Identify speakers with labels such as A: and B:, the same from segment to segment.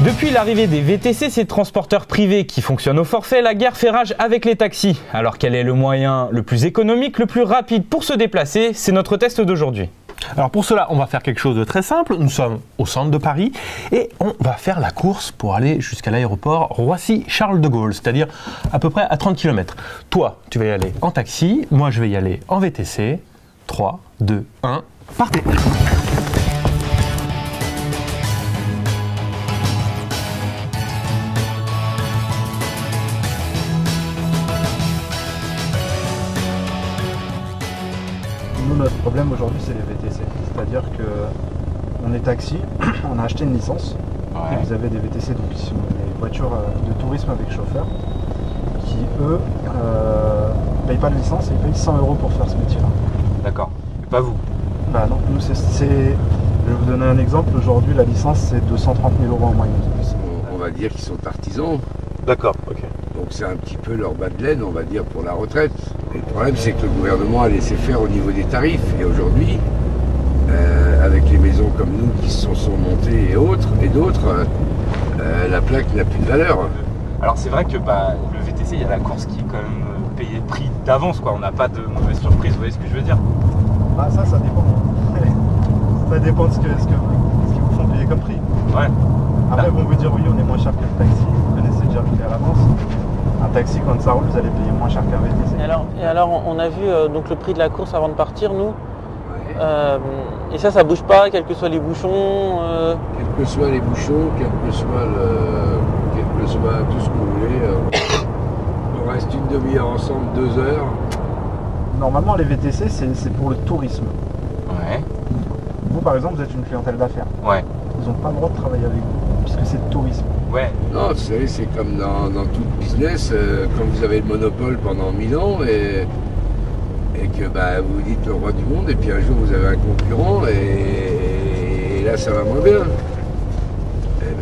A: Depuis l'arrivée des VTC, ces transporteurs privés qui fonctionnent au forfait, la guerre fait rage avec les taxis. Alors quel est le moyen le plus économique, le plus rapide pour se déplacer? C'est notre test d'aujourd'hui.
B: Alors pour cela, on va faire quelque chose de très simple. Nous sommes au centre de Paris et on va faire la course pour aller jusqu'à l'aéroport Roissy-Charles de Gaulle, c'est-à-dire à peu près à 30 km. Toi, tu vas y aller en taxi, moi je vais y aller en VTC. 3, 2, 1, partez!
C: Nous, notre problème aujourd'hui, c'est les VTC. C'est-à-dire qu'on est taxi, on a acheté une licence.
A: Ouais.
C: Et vous avez des VTC, donc qui sont des voitures de tourisme avec chauffeur, qui eux ne payent pas de licence et ils payent 100 € pour faire ce métier-là.
A: D'accord, mais pas vous.
C: Bah non, nous je vais vous donner un exemple. Aujourd'hui, la licence c'est 230 000 € en moyenne.
D: On va dire qu'ils sont artisans.
B: D'accord, ok.
D: Donc c'est un petit peu leur bas de laine, on va dire, pour la retraite. Et le problème, c'est que le gouvernement a laissé faire au niveau des tarifs. Et aujourd'hui, avec les maisons comme nous qui se sont montées et d'autres, la plaque n'a plus de valeur.
A: Alors c'est vrai que le VTC, il y a la course qui est quand même payée le prix d'avance, quoi. On n'a pas de mauvaise surprise, vous voyez ce que je veux dire?
C: Bah ça dépend. Ça dépend de ce qu'ils vous font payer comme prix.
A: Ouais.
C: Après, ils vont vous dire oui, on est moins cher que le taxi. Vous connaissez déjà le prix à l'avance. Un taxi, quand ça roule, vous allez payer moins cher qu'un VTC.
E: Et alors, on a vu donc le prix de la course avant de partir, nous. Et ça bouge pas, quels que soient les bouchons.
D: Quels que soient les bouchons, quel que soit tout ce que vous voulez, on reste une demi-heure ensemble, 2 heures.
C: Normalement, les VTC, c'est pour le tourisme.
A: Ouais.
C: Vous, par exemple, vous êtes une clientèle d'affaires.
A: Ouais.
C: Ils n'ont pas le droit de travailler avec vous, puisque c'est le tourisme.
A: Ouais.
D: Non, vous savez, c'est comme dans tout business, quand vous avez le monopole pendant 1000 ans et que vous vous dites le roi du monde, et puis un jour vous avez un concurrent et là ça va moins bien.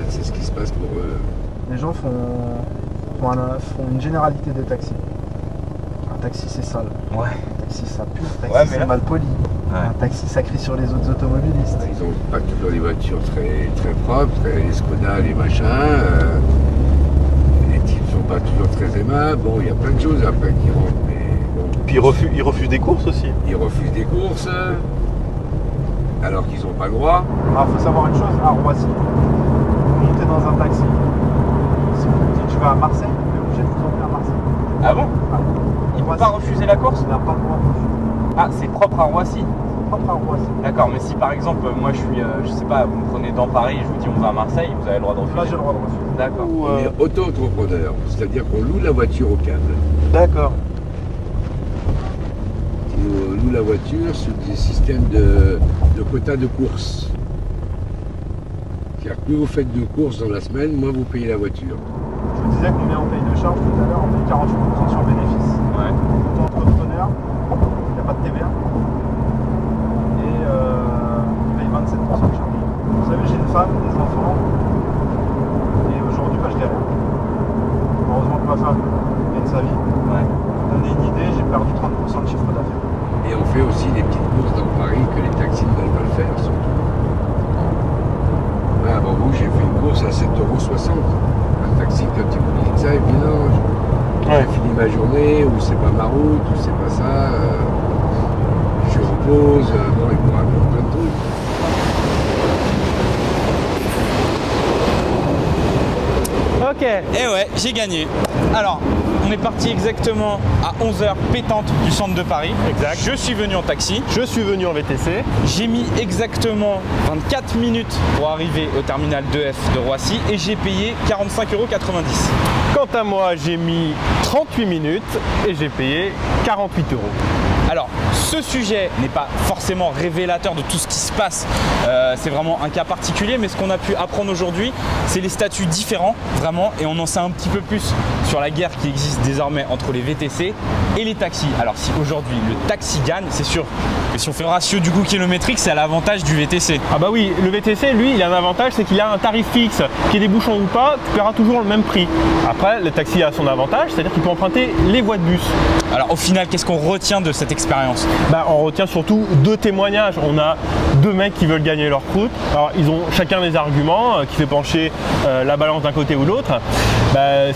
D: C'est ce qui se passe pour eux.
C: Les gens font une généralité des taxis. Un taxi, c'est sale.
A: Ouais.
C: Un taxi, ça pue. Un taxi,
A: Ouais, mais
C: c'est
A: là-
C: mal poli.
A: Ouais.
C: Un taxi, ça crie sur les autres automobilistes.
D: Ils n'ont pas toujours des voitures très, très propres, les Skoda, les machins. Les types ne sont pas toujours très aimables. Bon, il y a plein de choses après qui rentrent. Mais bon,
B: Puis ils refusent des courses aussi.
D: ils refusent des courses alors qu'ils n'ont pas le droit.
C: Alors, il faut savoir une chose, à Roissy, vous montez dans un taxi. Si vous me dites je vais à Marseille, vous êtes obligé de vous emmener à Marseille.
A: Ah bon?
C: Ah,
A: Il ne peut
C: Roissy,
A: pas refuser la course?
C: on n'a pas le droit.
A: Ah, c'est propre à Roissy.
C: C'est propre à Roissy.
A: D'accord, mais si par exemple, moi je suis, je sais pas, vous me prenez dans Paris, je vous dis on va à Marseille, vous avez le droit de
C: Là,
A: refuser?
C: j'ai le droit de refuser.
A: D'accord.
D: On est auto-entrepreneur, c'est-à-dire qu'on loue la voiture au câble.
B: D'accord.
D: On loue la voiture sur des systèmes de quotas de courses. C'est-à-dire que plus vous faites de courses dans la semaine, moins vous payez la voiture.
C: Je vous disais combien on paye de charges tout à l'heure, on paye 48% sur bénéfice.
A: Ouais.
C: Auto-entrepreneur, il n'y a pas de TVA. Et on paye 27% de charges. Vous savez, j'ai une femme, des enfants, et aujourd'hui, je n'ai rien. Heureusement que ma femme gagne sa vie.
A: Ouais.
C: Pour vous donner une idée, j'ai perdu 30% de chiffre d'affaires.
D: Et on fait aussi des petites courses dans Paris que les taxis ne veulent pas le faire, surtout. Là, avant vous, j'ai fait une course à 7,60 €. Un taxi, quand il vous dit ça, il dit non, j'ai fini ma journée, ou c'est pas ma route, ou c'est pas ça. Je repose, non, il vous raconte plein de trucs.
A: Ok, et ouais, j'ai gagné. Alors, on est parti exactement à 11 h pétante du centre de Paris.
B: Exact.
A: Je suis venu en taxi.
B: Je suis venu en VTC.
A: J'ai mis exactement 24 minutes pour arriver au terminal 2F de Roissy et j'ai payé 45,90 €.
B: Quant à moi, j'ai mis 38 minutes et j'ai payé 48 €.
A: Alors, ce sujet n'est pas forcément révélateur de tout ce qui se passe. C'est vraiment un cas particulier, mais ce qu'on a pu apprendre aujourd'hui, c'est les statuts différents, vraiment, et on en sait un petit peu plus sur la guerre qui existe désormais entre les VTC et les taxis. Alors, si aujourd'hui le taxi gagne, c'est sûr que si on fait le ratio du coût kilométrique, c'est à l'avantage du VTC.
B: Ah bah oui, le VTC, lui, il a un avantage, c'est qu'il a un tarif fixe. Qu'il y ait des bouchons ou pas, tu paieras toujours le même prix. Après, le taxi a son avantage, c'est-à-dire qu'il peut emprunter les voies de bus.
A: Alors, au final, qu'est-ce qu'on retient de cette expérience?
B: On retient surtout 2 témoignages. On a 2 mecs qui veulent gagner leur croûte. Alors ils ont chacun des arguments qui fait pencher la balance d'un côté ou de l'autre.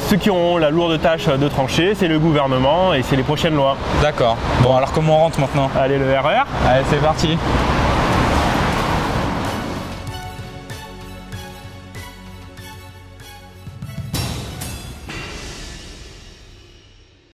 B: Ceux qui ont la lourde tâche de trancher, c'est le gouvernement et c'est les prochaines lois.
A: D'accord. Bon, alors comment on rentre maintenant?
B: Allez, le RER.
A: Allez, c'est parti.